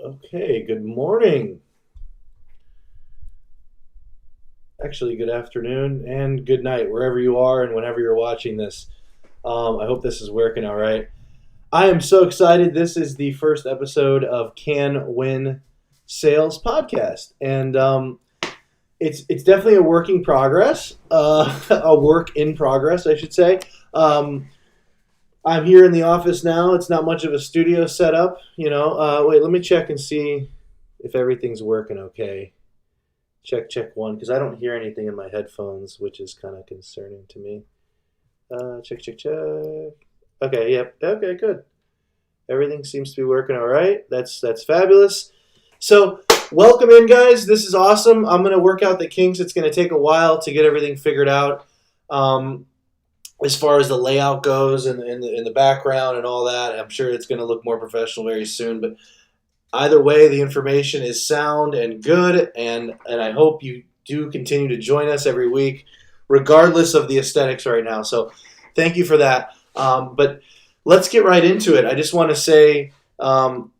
Okay, good morning. Actually, good afternoon and good night, wherever you are and whenever you're watching this. I hope this is working all right. I am so excited. This is the first episode of Can Win Sales podcast, and it's definitely a work in progress, a work in progress, I should say. Um, I'm here in the office now. It's not much of a studio setup, you know. Wait, let me check and see if everything's working okay. Check one, because I don't hear anything in my headphones, which is kind of concerning to me. Check. Okay, yep. Okay, good. Everything seems to be working all right. That's fabulous. So, welcome in, guys. This is awesome. I'm gonna work out the kinks. It's gonna take a while to get everything figured out, um, as far as the layout goes and in the background and all that. I'm sure it's gonna look more professional very soon, but either way, the information is sound and good, and I hope you do continue to join us every week, regardless of the aesthetics right now. So, thank you for that. But let's get right into it. I just want to say, I'm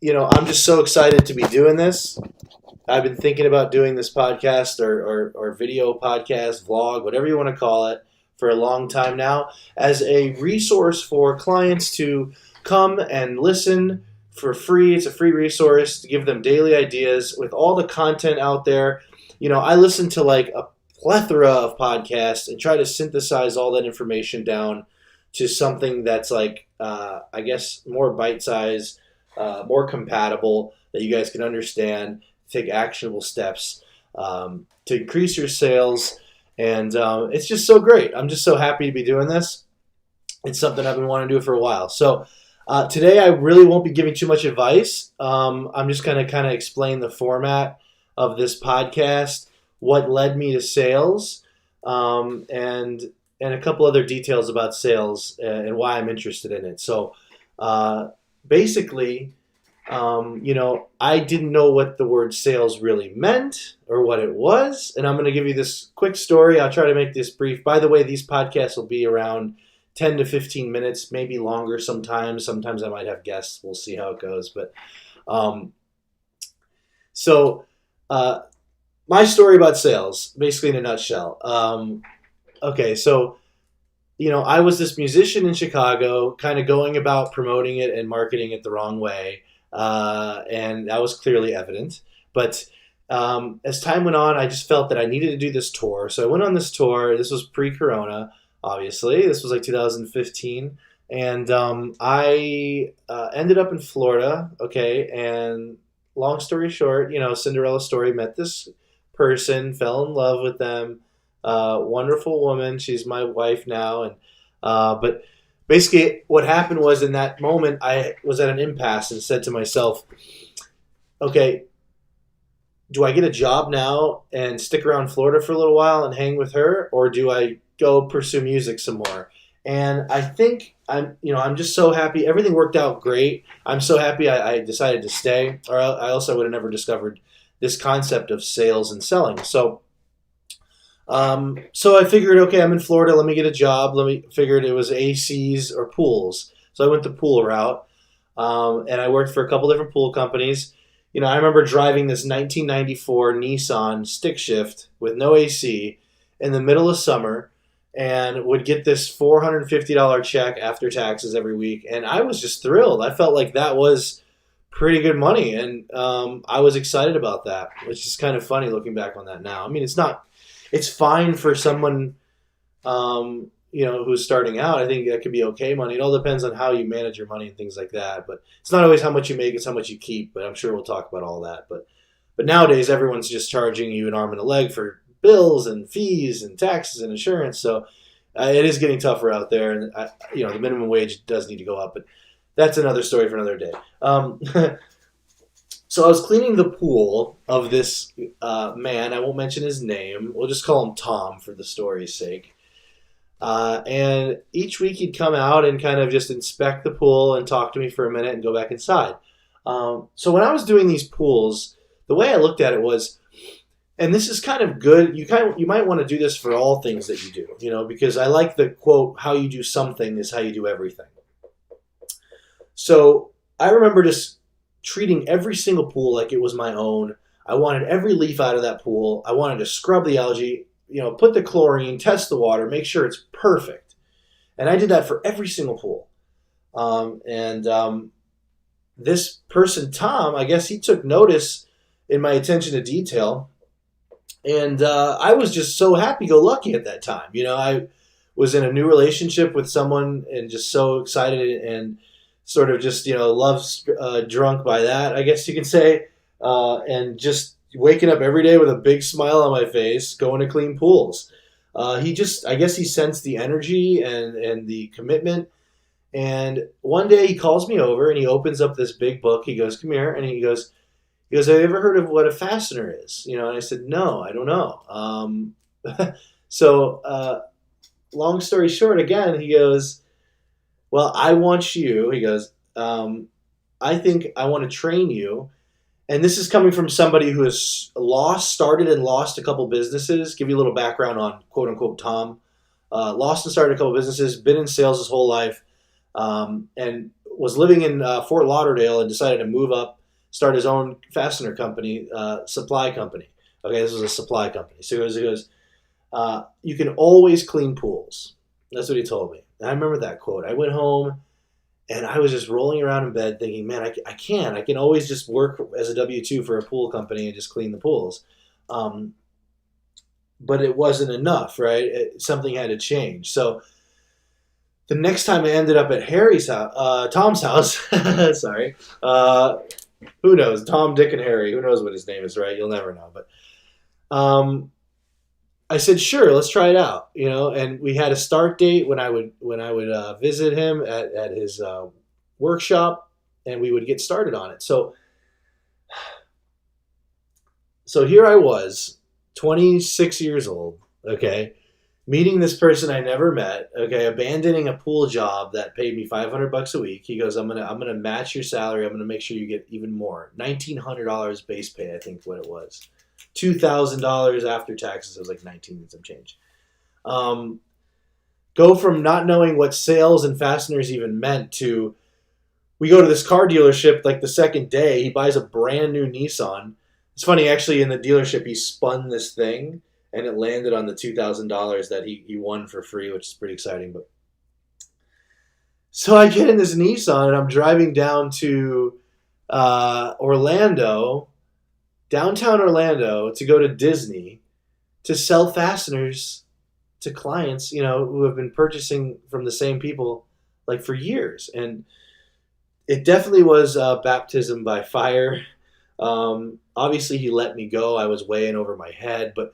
just so excited to be doing this. I've been thinking about doing this podcast or video podcast, vlog, whatever you want to call it, for a long time now, as a resource for clients to come and listen for free. It's a free resource to give them daily ideas with all the content out there. I listen to like a plethora of podcasts and try to synthesize all that information down to something that's like, I guess, more bite size, more compatible, that you guys can understand, take actionable steps to increase your sales. And it's just so great. I'm just so happy to be doing this. It's something I've been wanting to do for a while. So today I really won't be giving too much advice. I'm just going to kind of explain the format of this podcast, what led me to sales, and a couple other details about sales and why I'm interested in it. So basically, I didn't know what the word sales really meant or what it was. And I'm going to give you this quick story. I'll try to make this brief. By the way, these podcasts will be around 10 to 15 minutes, maybe longer sometimes. Sometimes I might have guests. We'll see how it goes. But so my story about sales, basically in a nutshell. Okay, so I was this musician in Chicago, kind of going about promoting it and marketing it the wrong way. And that was clearly evident. But as time went on, I just felt that I needed to do this tour. So I went on this tour. This was pre-corona, obviously. This was like 2015. And I ended up in Florida, okay? And long story short, Cinderella story, met this person, fell in love with them. Wonderful woman. She's my wife now. And but basically, what happened was, in that moment, I was at an impasse and said to myself, okay, do I get a job now and stick around Florida for a little while and hang with her, or do I go pursue music some more? And I think I'm just so happy. Everything worked out great. I'm so happy I decided to stay, or I also would have never discovered this concept of sales and selling. So I figured, okay, I'm in Florida. Let me get a job. Figured it was ACs or pools. So I went the pool route, and I worked for a couple different pool companies. I remember driving this 1994 Nissan stick shift with no AC in the middle of summer, and would get this $450 check after taxes every week, and I was just thrilled. I felt like that was pretty good money, and I was excited about that, which is kind of funny looking back on that now. I mean, it's fine for someone, who's starting out. I think that could be okay money. It all depends on how you manage your money and things like that. But it's not always how much you make; it's how much you keep. But I'm sure we'll talk about all that. But nowadays, everyone's just charging you an arm and a leg for bills and fees and taxes and insurance. So it is getting tougher out there, and the minimum wage does need to go up. But that's another story for another day. So I was cleaning the pool of this man. I won't mention his name. We'll just call him Tom for the story's sake. And each week he'd come out and kind of just inspect the pool and talk to me for a minute and go back inside. So when I was doing these pools, the way I looked at it was, and this is kind of good. You might want to do this for all things that you do, because I like the quote, "How you do something is how you do everything." So I remember just treating every single pool like it was my own. I wanted every leaf out of that pool. I wanted to scrub the algae, put the chlorine, test the water, make sure it's perfect. And I did that for every single pool. This person, Tom, I guess he took notice in my attention to detail. And I was just so happy-go-lucky at that time. I was in a new relationship with someone and just so excited and sort of just, love drunk by that, I guess you can say. And just waking up every day with a big smile on my face, going to clean pools. I guess he sensed the energy and the commitment. And one day he calls me over and he opens up this big book. He goes, "Come here," and he goes, "Have you ever heard of what a fastener is?" And I said, "No, I don't know." So long story short, again, he goes, "Well, I want you," he goes, "I think I want to train you." And this is coming from somebody who has started and lost a couple businesses. Give you a little background on quote unquote Tom. Lost and started a couple businesses, been in sales his whole life, and was living in Fort Lauderdale and decided to move up, start his own fastener company, supply company. Okay, this was a supply company. So he goes, "You can always clean pools." That's what he told me. And I remember that quote. I went home and I was just rolling around in bed thinking, man, I can always just work as a W-2 for a pool company and just clean the pools. But it wasn't enough, right? Something had to change. So the next time I ended up at Tom's house, sorry, who knows? Tom, Dick, and Harry. Who knows what his name is, right? You'll never know. But I said, "Sure, let's try it out." And we had a start date when I would visit him at his workshop, and we would get started on it. So here I was, 26 years old, okay, meeting this person I never met, okay, abandoning a pool job that paid me $500 a week. He goes, I'm gonna match your salary. I'm gonna make sure you get even more. $1,900 base pay, I think what it was. $2,000 after taxes. It was like 19 and some change. Go from not knowing what sales and fasteners even meant to, we go to this car dealership like the second day. He buys a brand new Nissan. It's funny, actually, in the dealership, he spun this thing and it landed on the $2,000 that he won for free, which is pretty exciting. But so I get in this Nissan and I'm driving down to downtown Orlando, to go to Disney to sell fasteners to clients, who have been purchasing from the same people like for years. And it definitely was baptism by fire. Obviously he let me go. I was way in over my head, but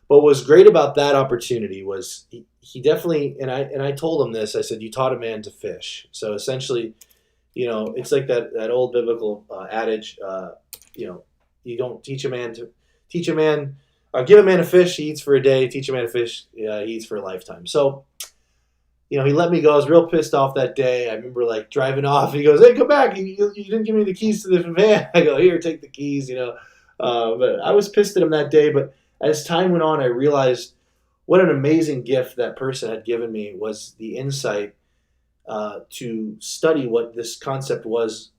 what was great about that opportunity was he definitely, and I told him this, I said, "You taught a man to fish." So essentially, it's like that old biblical adage, you don't give a man a fish, he eats for a day. Teach a man to fish, he eats for a lifetime. So, he let me go. I was real pissed off that day. I remember driving off. He goes, "Hey, come back. You didn't give me the keys to the van." I go, "Here, take the keys," But I was pissed at him that day. But as time went on, I realized what an amazing gift that person had given me was the insight to study what this concept was,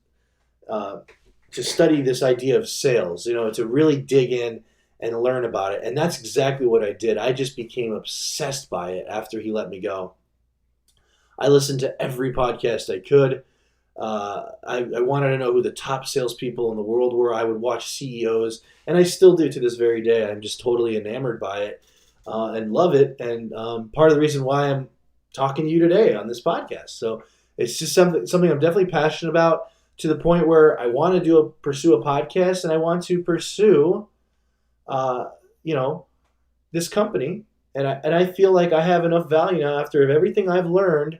to study this idea of sales, to really dig in and learn about it. And that's exactly what I did. I just became obsessed by it after he let me go. I listened to every podcast I could. I wanted to know who the top salespeople in the world were. I would watch CEOs, and I still do to this very day. I'm just totally enamored by it and love it. And part of the reason why I'm talking to you today on this podcast. So it's just something I'm definitely passionate about, to the point where I want to pursue a podcast, and I want to pursue, this company. And I feel like I have enough value now after everything I've learned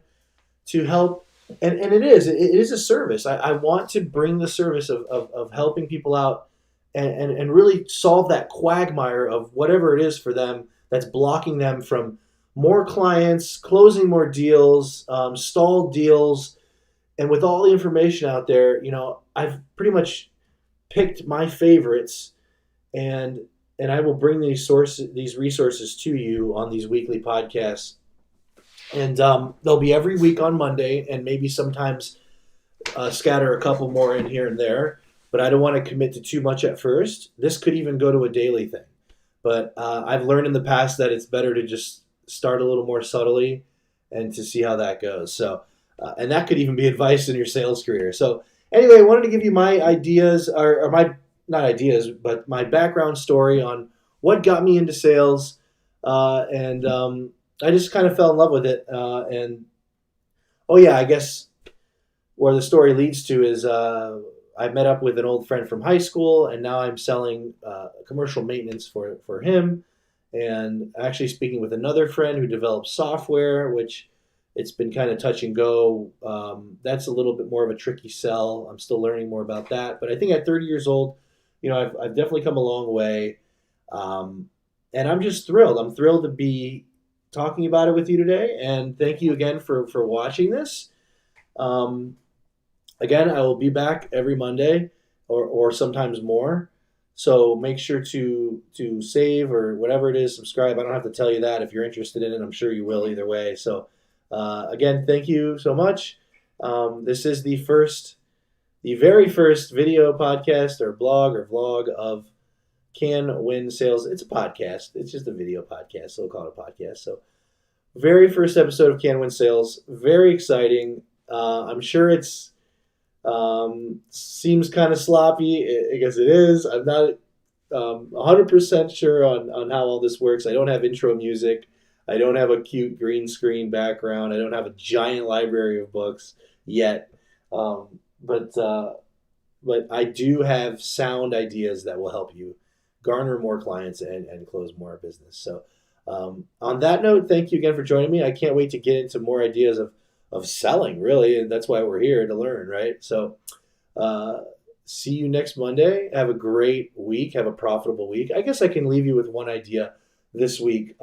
to help. And it is a service. I want to bring the service of helping people out and really solve that quagmire of whatever it is for them that's blocking them from more clients, closing more deals, stalled deals. And with all the information out there, I've pretty much picked my favorites, and I will bring these resources to you on these weekly podcasts. And they'll be every week on Monday, and maybe sometimes scatter a couple more in here and there. but I don't want to commit to too much at first. This could even go to a daily thing. But I've learned in the past that it's better to just start a little more subtly and to see how that goes. So, and that could even be advice in your sales career. So, anyway, I wanted to give you my ideas, or my, not ideas, but my background story on what got me into sales. And I just kind of fell in love with it. And oh, yeah, I guess where the story leads to is I met up with an old friend from high school, and now I'm selling commercial maintenance for him. And actually speaking with another friend who develops software, which it's been kind of touch and go. That's a little bit more of a tricky sell. I'm still learning more about that. But I think at 30 years old, I've definitely come a long way. And I'm just thrilled. I'm thrilled to be talking about it with you today. And thank you again for watching this. Again, I will be back every Monday or sometimes more. So make sure to save or whatever it is, subscribe. I don't have to tell you that. If you're interested in it, I'm sure you will either way. So again, thank you so much. This is the very first video podcast or blog or vlog of Can Win Sales. It's a podcast. It's just a video podcast, so we'll call it a podcast. So very first episode of Can Win Sales. Very exciting. I'm sure it's seems kind of sloppy. I guess it is. I'm not 100% sure on how all this works. I don't have intro music. I don't have a cute green screen background. I don't have a giant library of books yet. But I do have sound ideas that will help you garner more clients and close more business. So on that note, thank you again for joining me. I can't wait to get into more ideas of selling, really, and that's why we're here to learn, right? So see you next Monday. Have a great week. Have a profitable week. I guess I can leave you with one idea this week.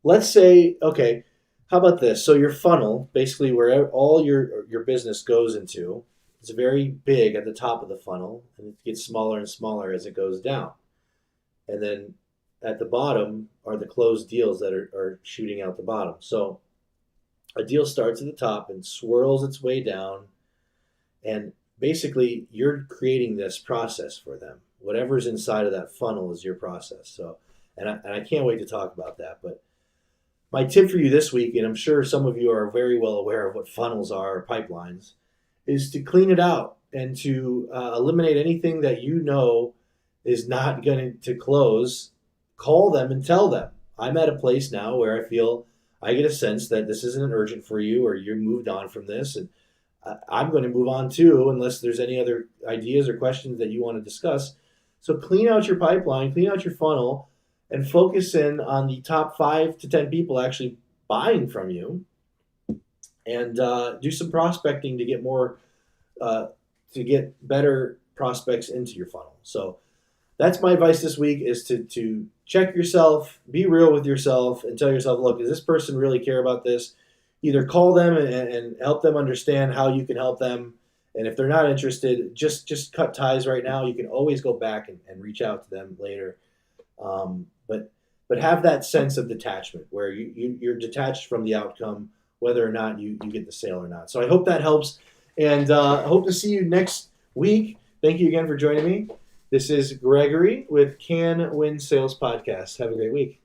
Let's say, okay, how about this? So your funnel, basically where all your business goes into, it's very big at the top of the funnel, and it gets smaller and smaller as it goes down. And then at the bottom are the closed deals that are shooting out the bottom. So a deal starts at the top and swirls its way down, and basically you're creating this process for them. Whatever's inside of that funnel is your process. So, and I can't wait to talk about that. But my tip for you this week, and I'm sure some of you are very well aware of what funnels are, or pipelines, is to clean it out and to eliminate anything that you know is not going to close. Call them and tell them. I'm at a place now where I feel I get a sense that this isn't urgent for you, or you're moved on from this, and I'm going to move on too, unless there's any other ideas or questions that you want to discuss. So clean out your pipeline, clean out your funnel, and focus in on the top 5 to 10 people actually buying from you, and do some prospecting to get more, to get better prospects into your funnel. So that's my advice this week, is to check yourself, be real with yourself, and tell yourself, look, does this person really care about this? Either call them and help them understand how you can help them. And if they're not interested, just cut ties right now. You can always go back and reach out to them later. But have that sense of detachment where you're detached from the outcome, whether or not you get the sale or not. So I hope that helps. And I hope to see you next week. Thank you again for joining me. This is Gregory with Can Win Sales Podcast. Have a great week.